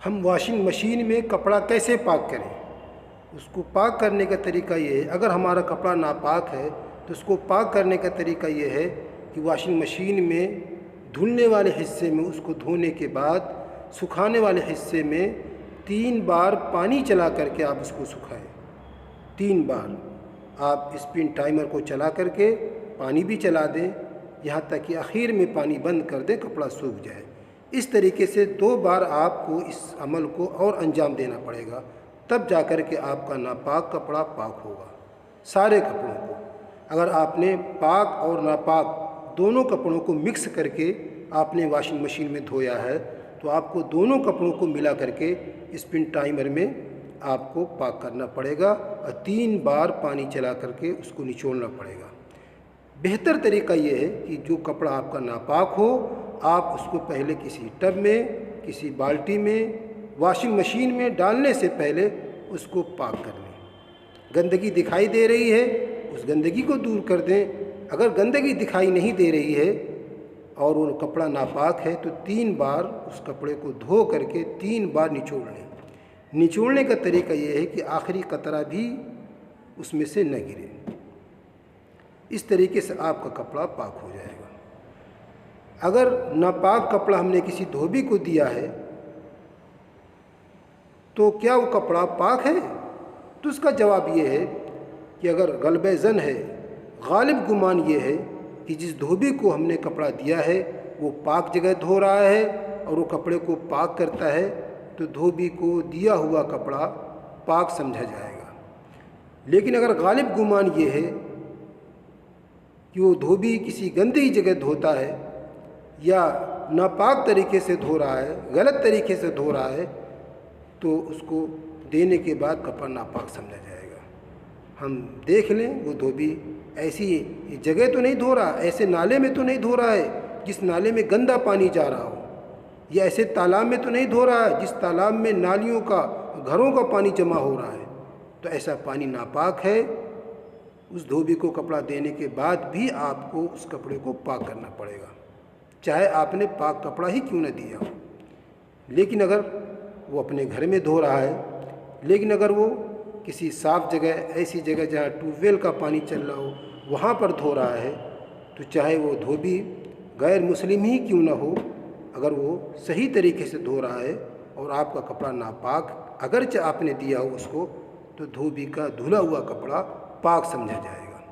ہم washing machine میں کپڑا کیسے پاک کریں؟ اس کو پاک کرنے کا طریقہ یہ ہے، اگر ہمارا کپڑا ناپاک ہے تو اس کو پاک کرنے کا طریقہ یہ ہے کہ واشنگ مشین میں دھلنے والے حصے میں اس کو دھونے کے بعد سکھانے والے حصے میں 3 بار پانی چلا کر کے آپ اس کو سکھائیں۔ 3 بار آپ اسپن ٹائمر کو چلا کر کے پانی بھی چلا دیں، یہاں تک کہ آخر میں پانی بند کر دیں، کپڑا سوکھ جائے۔ اس طریقے سے 2 بار آپ کو اس عمل کو اور انجام دینا پڑے گا، تب جا کر کے آپ کا ناپاک کپڑا پاک ہوگا۔ سارے کپڑوں کو اگر آپ نے پاک اور ناپاک دونوں کپڑوں کو مکس کر کے آپ نے واشنگ مشین میں دھویا ہے تو آپ کو دونوں کپڑوں کو ملا کر کے اسپن ٹائمر میں آپ کو پاک کرنا پڑے گا اور 3 بار پانی چلا کر کے اس کو نچوڑنا پڑے گا۔ بہتر طریقہ یہ ہے کہ جو کپڑا آپ کا ناپاک ہو آپ اس کو پہلے کسی ٹب میں، کسی بالٹی میں، واشنگ مشین میں ڈالنے سے پہلے اس کو پاک کر لیں۔ گندگی دکھائی دے رہی ہے اس گندگی کو دور کر دیں۔ اگر گندگی دکھائی نہیں دے رہی ہے اور وہ کپڑا ناپاک ہے تو 3 بار اس کپڑے کو دھو کر کے 3 بار نچوڑ لیں۔ نچوڑنے کا طریقہ یہ ہے کہ آخری قطرہ بھی اس میں سے نہ گرے۔ اس طریقے سے آپ کا کپڑا پاک ہو جائے گا۔ اگر ناپاک کپڑا ہم نے کسی دھوبی کو دیا ہے تو کیا وہ کپڑا پاک ہے؟ تو اس کا جواب یہ ہے کہ اگر غلبہ ظن ہے، غالب گمان یہ ہے کہ جس دھوبی کو ہم نے کپڑا دیا ہے وہ پاک جگہ دھو رہا ہے اور وہ کپڑے کو پاک کرتا ہے تو دھوبی کو دیا ہوا کپڑا پاک سمجھا جائے گا۔ لیکن اگر غالب گمان یہ ہے کہ وہ دھوبی کسی گندی جگہ دھوتا ہے یا ناپاک طریقے سے دھو رہا ہے، غلط طریقے سے دھو رہا ہے تو اس کو دینے کے بعد کپڑا ناپاک سمجھا جائے گا۔ ہم دیکھ لیں وہ دھوبی ایسی جگہ تو نہیں دھو رہا، ایسے نالے میں تو نہیں دھو رہا ہے جس نالے میں گندا پانی جا رہا ہو، یا ایسے تالاب میں تو نہیں دھو رہا ہے جس تالاب میں نالیوں کا، گھروں کا پانی جمع ہو رہا ہے، تو ایسا پانی ناپاک ہے۔ اس دھوبی کو کپڑا دینے کے بعد بھی آپ کو اس کپڑے کو پاک کرنا پڑے گا، چاہے آپ نے پاک کپڑا ہی کیوں نہ دیا ہو۔ لیکن اگر وہ اپنے گھر میں دھو رہا ہے، لیکن اگر وہ کسی صاف جگہ، ایسی جگہ جہاں ٹیوب ویل کا پانی چل رہا ہو وہاں پر دھو رہا ہے، تو چاہے وہ دھوبی غیر مسلم ہی کیوں نہ ہو، اگر وہ صحیح طریقے سے دھو رہا ہے اور آپ کا کپڑا ناپاک اگرچہ آپ نے دیا ہو اس کو، تو دھوبی کا دھلا ہوا کپڑا پاک سمجھا جائے گا۔